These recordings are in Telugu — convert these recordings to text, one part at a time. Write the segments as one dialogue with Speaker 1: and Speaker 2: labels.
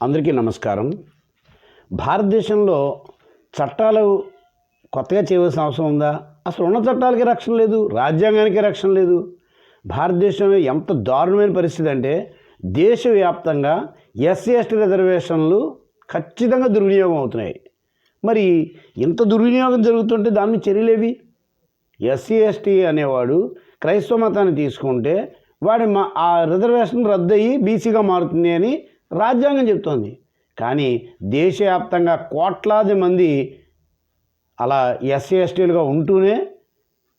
Speaker 1: అందరికీ నమస్కారం. భారతదేశంలో చట్టాలు కొత్తగా చేయవలసిన అవసరం ఉందా? అసలు ఉన్న చట్టాలకి రక్షణ లేదు, రాజ్యాంగానికి రక్షణ లేదు. భారతదేశంలో ఎంత దారుణమైన పరిస్థితి అంటే దేశవ్యాప్తంగా ఎస్సీ ఎస్టీ రిజర్వేషన్లు ఖచ్చితంగా దుర్వినియోగం అవుతున్నాయి. మరి ఇంత దుర్వినియోగం జరుగుతుంటే దాని మీద చర్యలేవి? ఎస్సీ ఎస్టీ అనేవాడు క్రైస్తవ మతాన్ని తీసుకుంటే వాడి ఆ రిజర్వేషన్ రద్దయ్యి బీసీగా మారుతుంది అని రాజ్యాంగం చెప్తోంది. కానీ దేశవ్యాప్తంగా కోట్లాది మంది అలా ఎస్సీ ఎస్టీలుగా ఉంటూనే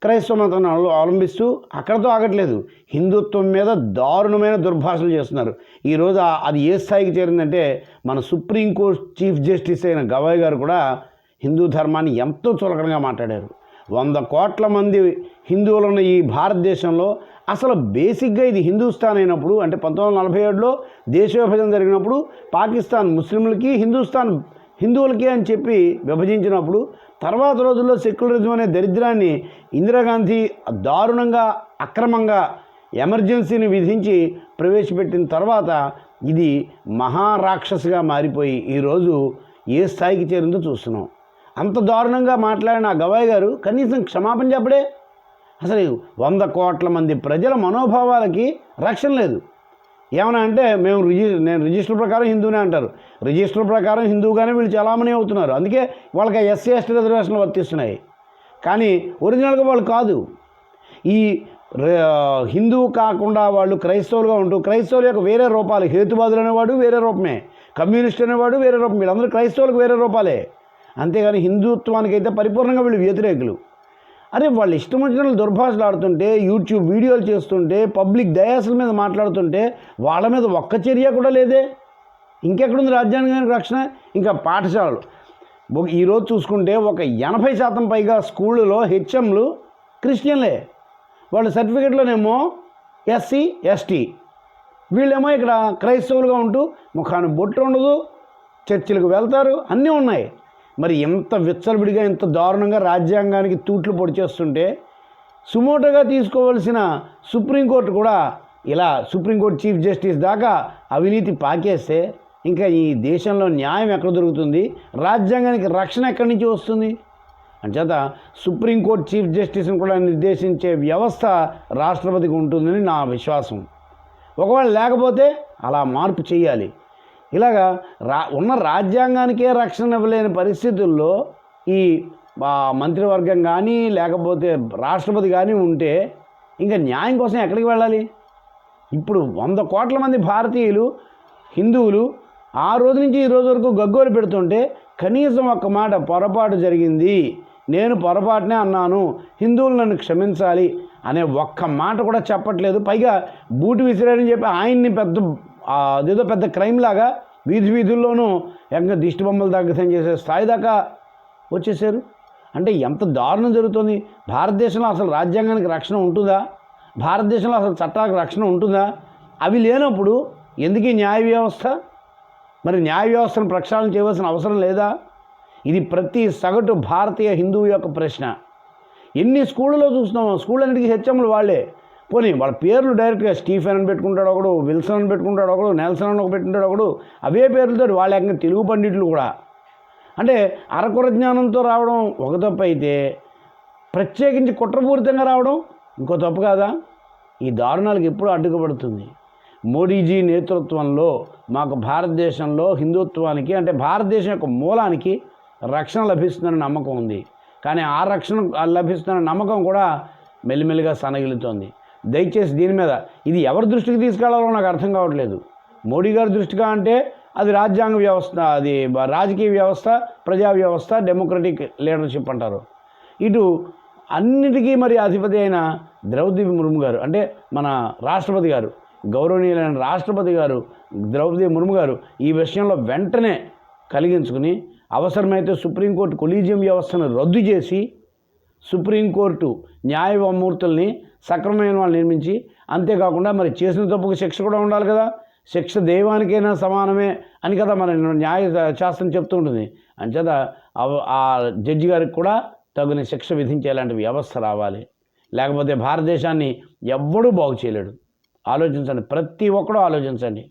Speaker 1: క్రైస్తవ మతాన్ని అవలంబిస్తూ అక్కడతో ఆగట్లేదు, హిందుత్వం మీద దారుణమైన దుర్భాషలు చేస్తున్నారు. ఈరోజు అది ఏ స్థాయికి చేరిందంటే మన సుప్రీంకోర్టు చీఫ్ జస్టిస్ అయిన గవాయ్ గారు కూడా హిందూ ధర్మాన్ని ఎంతో చులకనగా మాట్లాడారు. 100 కోట్ల మంది హిందువులు ఉన్న ఈ భారతదేశంలో అసలు బేసిక్గా ఇది హిందూస్థాన్ అయినప్పుడు, అంటే 1947లో దేశ విభజన జరిగినప్పుడు పాకిస్తాన్ ముస్లింలకి, హిందూస్థాన్ హిందువులకి అని చెప్పి విభజించినప్పుడు తర్వాత రోజుల్లో సెక్యులరిజం అనే దరిద్రాన్ని ఇందిరాగాంధీ దారుణంగా అక్రమంగా ఎమర్జెన్సీని విధించి ప్రవేశపెట్టిన తర్వాత ఇది మహారాక్షసిగా మారిపోయి ఈరోజు ఏ స్థాయికి చేరిందో చూస్తున్నాం. అంత దారుణంగా మాట్లాడిన ఆ గవాయ్ గారు కనీసం క్షమాపణ చెప్పడే. అసలు 100 కోట్ల మంది ప్రజల మనోభావాలకి రక్షణ లేదు. ఏమన్నా అంటే నేను రిజిస్టర్ ప్రకారం హిందూనే అంటారు. రిజిస్టర్ ప్రకారం హిందూగానే వీళ్ళు చలామణి అవుతున్నారు. అందుకే వాళ్ళకి ఎస్సీ ఎస్టీ రిజర్వేషన్లు వర్తిస్తున్నాయి. కానీ ఒరిజినల్గా వాళ్ళు కాదు. ఈ హిందువు కాకుండా వాళ్ళు క్రైస్తవులుగా ఉంటూ క్రైస్తవుల యొక్క వేరే రూపాలు, హేతువాదులు అనేవాడు వేరే రూపమే, కమ్యూనిస్ట్ అనేవాడు వేరే రూపం, వీళ్ళందరూ క్రైస్తవులకు వేరే రూపాలే. అంతేగాని హిందుత్వానికి అయితే పరిపూర్ణంగా వీళ్ళు వ్యతిరేకులు. అరే వాళ్ళు ఇష్టం వచ్చిన దుర్భాషలు ఆడుతుంటే, యూట్యూబ్ వీడియోలు చేస్తుంటే, పబ్లిక్ డయాసుల మీద మాట్లాడుతుంటే వాళ్ళ మీద ఒక్క చర్య కూడా లేదే. ఇంకెక్కడుంది రాజ్యాంగానికి రక్షణ? ఇంకా పాఠశాలలు ఈరోజు చూసుకుంటే ఒక 80% పైగా స్కూళ్ళలో హెచ్ఎంలు క్రిస్టియన్లే. వాళ్ళ సర్టిఫికెట్లోనేమో ఎస్సీ ఎస్టీ, వీళ్ళేమో ఇక్కడ క్రైస్తవులుగా ఉంటూ ముఖాన్ని బొట్టు ఉండదు, చర్చిలకు వెళ్తారు, అన్నీ ఉన్నాయి. మరి ఎంత విచ్చలవిడిగా ఇంత దారుణంగా రాజ్యాంగానికి తూట్లు పొడిచేస్తుంటే సుమోటోగా తీసుకోవాల్సిన సుప్రీంకోర్టు కూడా ఇలా సుప్రీంకోర్టు చీఫ్ జస్టిస్ దాకా అవినీతి పాకేస్తే ఇంకా ఈ దేశంలో న్యాయం ఎక్కడ దొరుకుతుంది? రాజ్యాంగానికి రక్షణ ఎక్కడి నుంచి వస్తుంది? అంచేత సుప్రీంకోర్టు చీఫ్ జస్టిస్ని కూడా నిర్దేశించే వ్యవస్థ రాష్ట్రపతికి ఉంటుందని నా విశ్వాసం. ఒకవేళ లేకపోతే అలా మార్పు చేయాలి. ఇలాగా ఉన్న రాజ్యాంగానికే రక్షణ ఇవ్వలేని పరిస్థితుల్లో ఈ మంత్రివర్గం కానీ లేకపోతే రాష్ట్రపతి కానీ ఉంటే ఇంకా న్యాయం కోసం ఎక్కడికి వెళ్ళాలి? ఇప్పుడు 100 కోట్ల మంది భారతీయులు హిందువులు ఆ రోజు నుంచి ఈ రోజు వరకు గగ్గోలు పెడుతుంటే కనీసం ఒక్క మాట పొరపాటు జరిగింది, నేను పొరపాటునే అన్నాను, హిందువులు నన్ను క్షమించాలి అనే ఒక్క మాట కూడా చెప్పట్లేదు. పైగా బూటు విసిరారని చెప్పి ఆయన్ని అదేదో పెద్ద క్రైమ్ లాగా వీధుల్లోనూ ఇంకా దిష్టి బొమ్మలు దగ్గతం చేసే స్థాయి దాకా వచ్చేసారు. అంటే ఎంత దారుణం జరుగుతుంది? భారతదేశంలో అసలు రాజ్యాంగానికి రక్షణ ఉంటుందా? భారతదేశంలో అసలు చట్టాలకు రక్షణ ఉంటుందా? అవి లేనప్పుడు ఎందుకు ఈ న్యాయ వ్యవస్థ? మరి న్యాయ వ్యవస్థను ప్రక్షాళన చేయవలసిన అవసరం లేదా? ఇది ప్రతి సగటు భారతీయ హిందువు యొక్క ప్రశ్న. ఎన్ని స్కూళ్ళలో చూస్తున్నామో స్కూళ్ళన్నిటికీ హెచ్ఎంలు వాళ్ళే. పోనీ వాళ్ళ పేర్లు డైరెక్ట్గా స్టీఫెన్ అని పెట్టుకుంటాడు ఒకడు, విల్సన్ అని పెట్టుకుంటాడు ఒకడు, నెల్సన్ అని పెట్టుకుంటాడు ఒకడు, అవే పేర్లతో వాళ్ళ యొక్క తెలుగు పండితులు కూడా. అంటే అరకొర జ్ఞానంతో రావడం ఒక తప్పు అయితే ప్రత్యేకించి కుట్రపూరితంగా రావడం ఇంకో తప్పు కాదా? ఈ దారుణాలకు ఎప్పుడు అడ్డుకపడుతుంది? మోడీజీ నేతృత్వంలో మాకు భారతదేశంలో హిందుత్వానికి, అంటే భారతదేశం యొక్క మూలానికి రక్షణ లభిస్తుందన్న నమ్మకం ఉంది. కానీ ఆ రక్షణ లభిస్తున్న నమ్మకం కూడా మెల్లిమెల్లిగా సన్నగిలుతోంది. దయచేసి దీని మీద ఇది ఎవరి దృష్టికి తీసుకెళ్లాలో నాకు అర్థం కావట్లేదు. మోడీ గారి దృష్టిగా అంటే అది రాజ్యాంగ వ్యవస్థ, అది రాజకీయ వ్యవస్థ, ప్రజా వ్యవస్థ, డెమోక్రటిక్ లీడర్షిప్ అంటారు. ఇటు అన్నిటికీ మరి అధిపతి అయిన ద్రౌపది ముర్ము గారు, అంటే మన రాష్ట్రపతి గారు, గౌరవనీయులైన రాష్ట్రపతి గారు ద్రౌపది ముర్ము గారు ఈ విషయంలో వెంటనే కలిగించుకుని అవసరమైతే సుప్రీంకోర్టు కొలీజియం వ్యవస్థను రద్దు చేసి సుప్రీంకోర్టు న్యాయమూర్తుల్ని సక్రమమైన వాళ్ళు నిర్మించి, అంతేకాకుండా మరి చేసిన తప్పుకు శిక్ష కూడా ఉండాలి కదా, శిక్ష దైవానికైనా సమానమే అని కదా మన న్యాయ శాస్త్రం చెప్తూ ఉంటుంది. అంచేత ఆ జడ్జి గారికి కూడా తగిన శిక్ష విధించేలాంటి వ్యవస్థ రావాలి. లేకపోతే భారతదేశాన్ని ఎవ్వడూ బాగు చేయలేడు. ఆలోచించండి, ప్రతి ఒక్కడూ ఆలోచించండి.